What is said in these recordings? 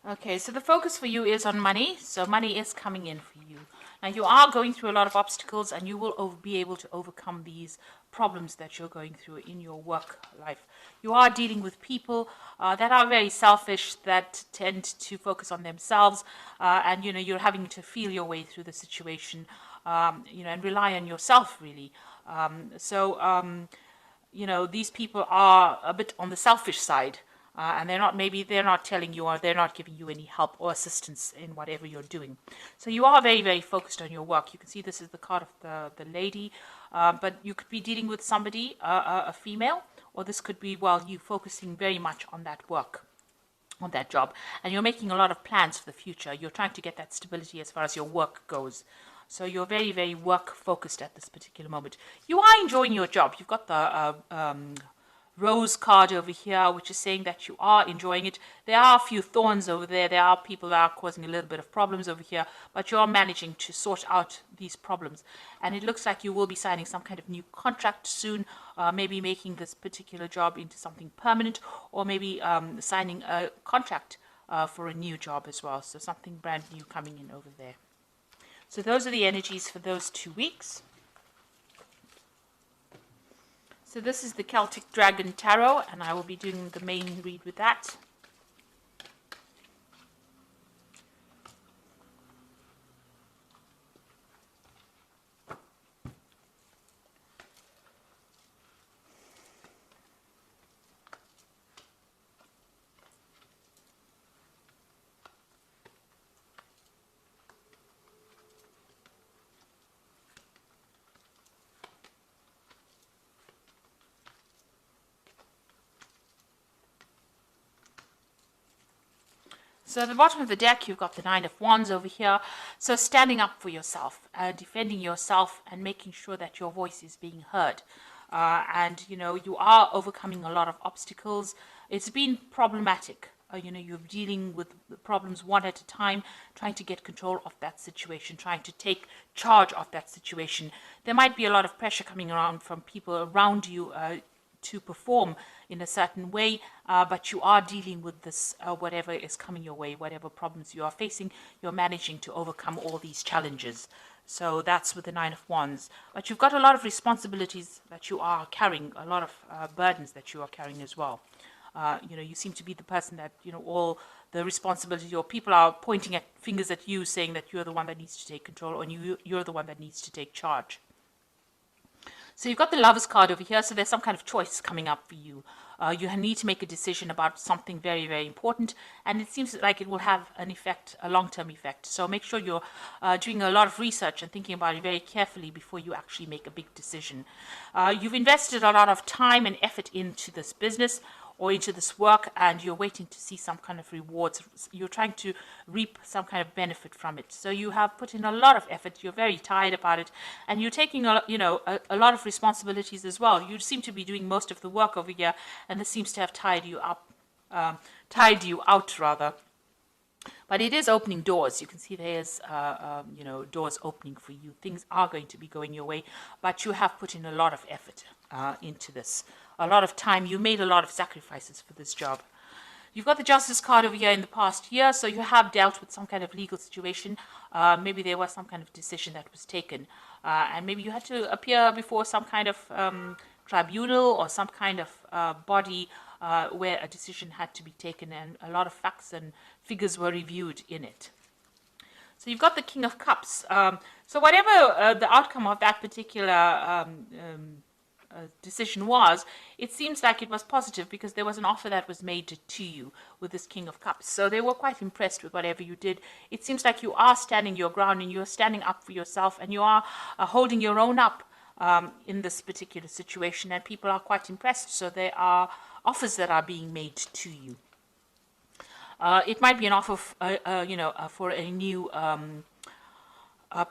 Okay, so the focus for you is on money. So money is coming in for you. Now you are going through a lot of obstacles, and you will be able to overcome these problems that you're going through in your work life. You are dealing with people that are very selfish, that tend to focus on themselves, and you're having to feel your way through the situation, and rely on yourself really. These people are a bit on the selfish side, and they're not telling you, or they're not giving you any help or assistance in whatever you're doing. So you are very, very focused on your work. You can see this is the card of the lady, but you could be dealing with somebody, a female, or this could be, well, you focusing very much on that work, on that job, and you're making a lot of plans for the future. You're trying to get that stability as far as your work goes. So you're very, very work focused at this particular moment. You are enjoying your job. You've got the rose card over here, which is saying that you are enjoying it. There are a few thorns over there. There are people that are causing a little bit of problems over here, but you're managing to sort out these problems. And it looks like you will be signing some kind of new contract soon, maybe making this particular job into something permanent, or maybe signing a contract for a new job as well. So something brand new coming in over there. So those are the energies for those 2 weeks. So this is the Celtic Dragon Tarot, and I will be doing the main read with that. So at the bottom of the deck, you've got the Nine of Wands over here. So standing up for yourself, defending yourself, and making sure that your voice is being heard. You are overcoming a lot of obstacles. It's been problematic. You're dealing with the problems one at a time, trying to get control of that situation, trying to take charge of that situation. There might be a lot of pressure coming around from people around you to perform in a certain way, but you are dealing with this, whatever is coming your way, whatever problems you are facing, you're managing to overcome all these challenges. So that's with the Nine of Wands. But you've got a lot of responsibilities that you are carrying, a lot of burdens that you are carrying as well. You seem to be the person that, all the responsibility, or people are pointing at fingers at you, saying that you're the one that needs to take control, or you're the one that needs to take charge. So you've got the Lovers card over here, so there's some kind of choice coming up for you. You need to make a decision about something very, very important, and it seems like it will have an effect, a long-term effect. So make sure you're doing a lot of research and thinking about it very carefully before you actually make a big decision. You've invested a lot of time and effort into this business or into this work, and you're waiting to see some kind of rewards. You're trying to reap some kind of benefit from it. So you have put in a lot of effort. You're very tired about it, and you're taking a lot of responsibilities as well. You seem to be doing most of the work over here, and this seems to have tired you out rather. But it is opening doors. You can see there's, doors opening for you. Things are going to be going your way, but you have put in a lot of effort into this. A lot of time. You made a lot of sacrifices for this job. You've got the Justice card over here in the past year, so you have dealt with some kind of legal situation. Maybe there was some kind of decision that was taken, and maybe you had to appear before some kind of tribunal or some kind of body where a decision had to be taken, and a lot of facts and figures were reviewed in it. So you've got the King of Cups. So whatever the outcome of that particular decision was, it seems like it was positive, because there was an offer that was made to you with this King of Cups. So they were quite impressed with whatever you did. It seems like you are standing your ground, and you're standing up for yourself, and you are holding your own up in this particular situation, and people are quite impressed. So there are offers that are being made to you. It might be an offer, for a new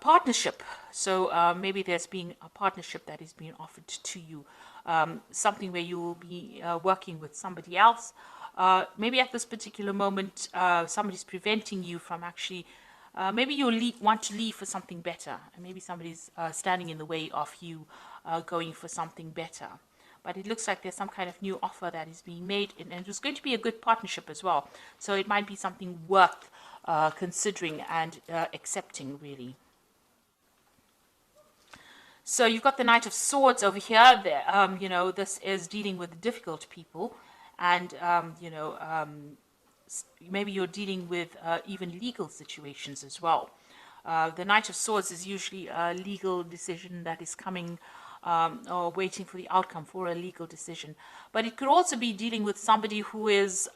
partnership. So maybe there's been a partnership that is being offered to you, something where you will be working with somebody else. Maybe at this particular moment, somebody's preventing you from actually, maybe you want to leave for something better, and maybe somebody's standing in the way of you going for something better. but it looks like there's some kind of new offer that is being made, and it's going to be a good partnership as well. So it might be something worth considering and accepting, really. So you've got the Knight of Swords over here. This is dealing with difficult people, and maybe you're dealing with even legal situations as well. The Knight of Swords is usually a legal decision that is coming or waiting for the outcome for a legal decision. But it could also be dealing with somebody who is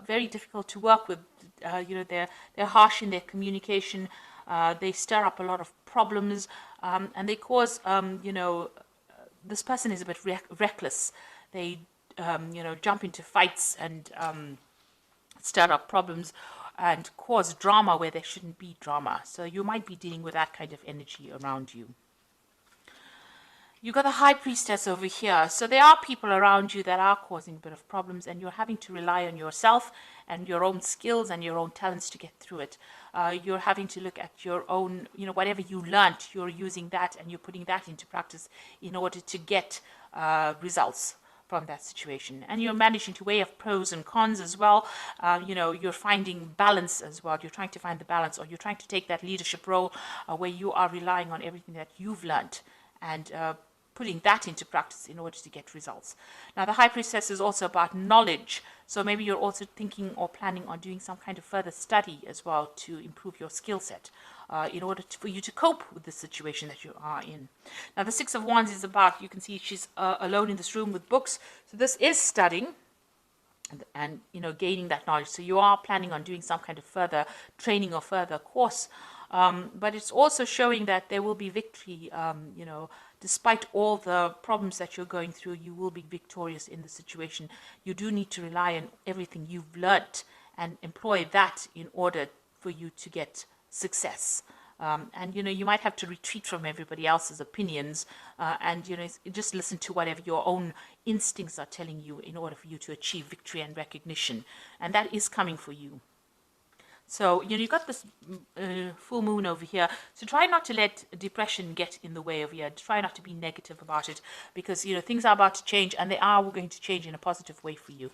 very difficult to work with. They're harsh in their communication. They stir up a lot of problems, and they cause, this person is a bit reckless. They, jump into fights and stir up problems and cause drama where there shouldn't be drama. So you might be dealing with that kind of energy around you. You've got the High Priestess over here. So there are people around you that are causing a bit of problems, and you're having to rely on yourself and your own skills and your own talents to get through it. You're having to look at your own, whatever you learned, you're using that and you're putting that into practice in order to get results from that situation. And you're managing to weigh up pros and cons as well. You're finding balance as well. You're trying to find the balance, or you're trying to take that leadership role where you are relying on everything that you've learned and putting that into practice in order to get results. Now, the High Priestess is also about knowledge. So maybe you're also thinking or planning on doing some kind of further study as well to improve your skill set in order for you to cope with the situation that you are in. Now, the Six of Wands is about, you can see she's alone in this room with books. So this is studying and gaining that knowledge. So you are planning on doing some kind of further training or further course. But it's also showing that there will be victory, despite all the problems that you're going through, you will be victorious in the situation. You do need to rely on everything you've learnt and employ that in order for you to get success. And you might have to retreat from everybody else's opinions and just listen to whatever your own instincts are telling you in order for you to achieve victory and recognition. And that is coming for you. So, you've got this full moon over here. So try not to let depression get in the way over here. Try not to be negative about it, because, things are about to change, and they are going to change in a positive way for you.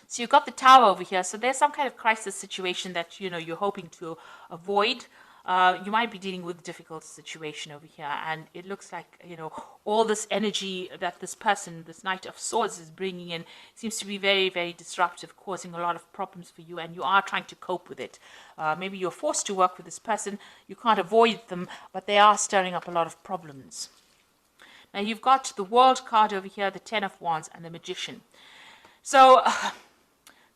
So you've got the Tower over here. So there's some kind of crisis situation that, you're hoping to avoid. You might be dealing with a difficult situation over here, and it looks like, all this energy that this person, this Knight of Swords, is bringing in seems to be very, very disruptive, causing a lot of problems for you, and you are trying to cope with it. Maybe you're forced to work with this person. You can't avoid them, but they are stirring up a lot of problems. Now, you've got the World card over here, the Ten of Wands, and the Magician. So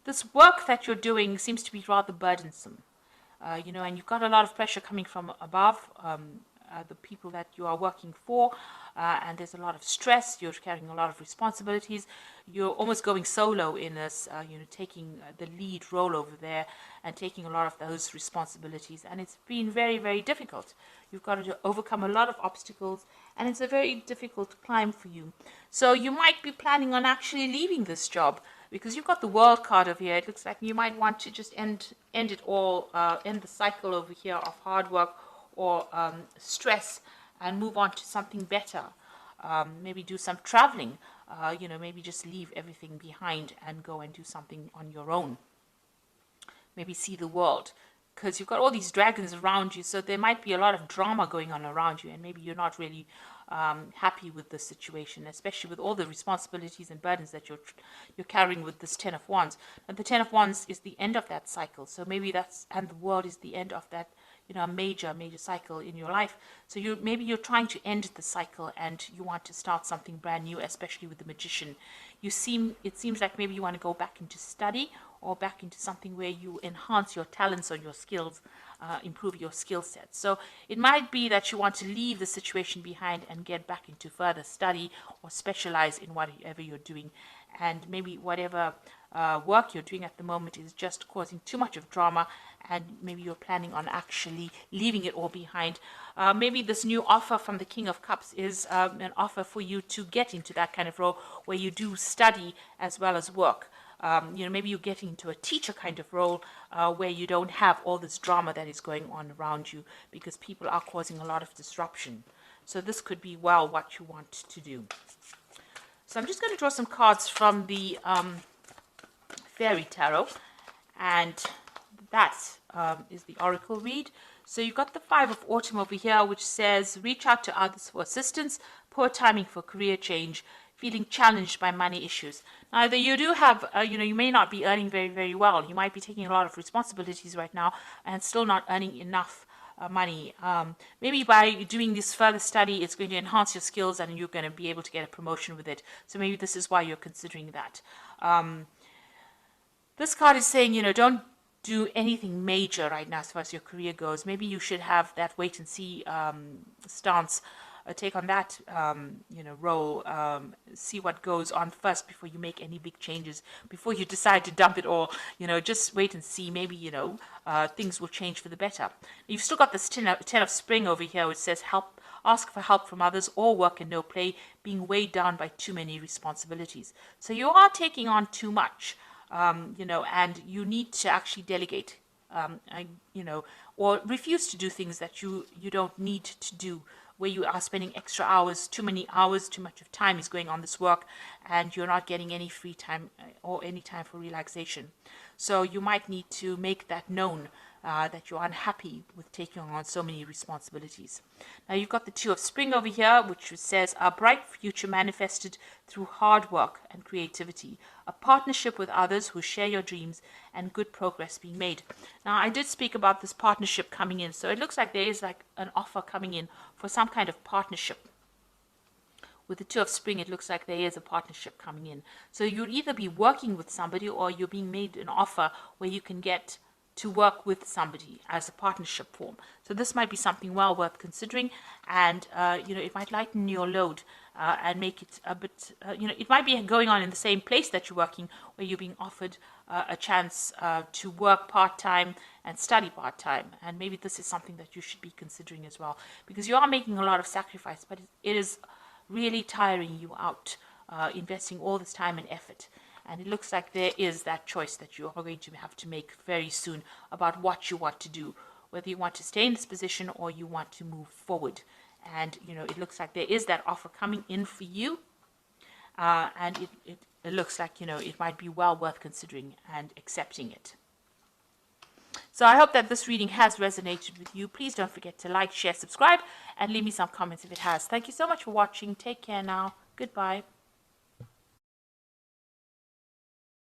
this work that you're doing seems to be rather burdensome. And you've got a lot of pressure coming from above, the people that you are working for, and there's a lot of stress. You're carrying a lot of responsibilities. You're almost going solo in this, taking the lead role over there and taking a lot of those responsibilities. And it's been very, very difficult. You've got to overcome a lot of obstacles, and it's a very difficult climb for you. So you might be planning on actually leaving this job, because you've got the World card over here. It looks like you might want to just end it all, end the cycle over here of hard work or stress, and move on to something better. Maybe do some traveling, maybe just leave everything behind and go and do something on your own. Maybe see the world, because you've got all these dragons around you, so there might be a lot of drama going on around you, and maybe you're not really happy with the situation, especially with all the responsibilities and burdens that you're carrying with this Ten of Wands. And the Ten of Wands is the end of that cycle, so maybe and the world is the end of that, a major cycle in your life. So maybe you're trying to end the cycle and you want to start something brand new, especially with the Magician. It seems like maybe you want to go back into study or back into something where you enhance your talents or your skills, improve your skill set. So it might be that you want to leave the situation behind and get back into further study or specialize in whatever you're doing. And maybe whatever work you're doing at the moment is just causing too much of drama, and maybe you're planning on actually leaving it all behind. Maybe this new offer from the King of Cups is an offer for you to get into that kind of role where you do study as well as work. Maybe you're getting into a teacher kind of role where you don't have all this drama that is going on around you, because people are causing a lot of disruption. So this could be what you want to do. So I'm just going to draw some cards from the Fairy Tarot, and that is the Oracle read. So you've got the Five of Autumn over here, which says, reach out to others for assistance, poor timing for career change, feeling challenged by money issues. Now, you do have, you may not be earning very, very well. You might be taking a lot of responsibilities right now and still not earning enough money. Maybe by doing this further study, it's going to enhance your skills and you're going to be able to get a promotion with it. So maybe this is why you're considering that. This card is saying, don't do anything major right now as far as your career goes. Maybe you should have that wait and see stance, take on that, role, see what goes on first before you make any big changes, before you decide to dump it all. Just wait and see. Maybe, things will change for the better. You've still got this ten of Spring over here, which says help. Ask for help from others, or work and no play, being weighed down by too many responsibilities. So you are taking on too much. And you need to actually delegate, or refuse to do things that you don't need to do, where you are spending extra hours, too many hours, too much of time is going on this work, and you're not getting any free time or any time for relaxation. So you might need to make that known, that you're unhappy with taking on so many responsibilities. Now you've got the Two of Spring over here, which says a bright future manifested through hard work and creativity, a partnership with others who share your dreams, and good progress being made. Now I did speak about this partnership coming in, so it looks like there is like an offer coming in for some kind of partnership. With the Two of Spring, it looks like there is a partnership coming in. So you'll either be working with somebody, or you're being made an offer where you can get to work with somebody as a partnership form. So this might be something well worth considering, and it might lighten your load and make it a bit, it might be going on in the same place that you're working, where you're being offered a chance to work part-time and study part-time. And maybe this is something that you should be considering as well, because you are making a lot of sacrifice, but it is really tiring you out, investing all this time and effort. And it looks like there is that choice that you are going to have to make very soon about what you want to do, whether you want to stay in this position or you want to move forward. And, it looks like there is that offer coming in for you. And it looks like, it might be well worth considering and accepting it. So I hope that this reading has resonated with you. Please don't forget to like, share, subscribe, and leave me some comments if it has. Thank you so much for watching. Take care now. Goodbye.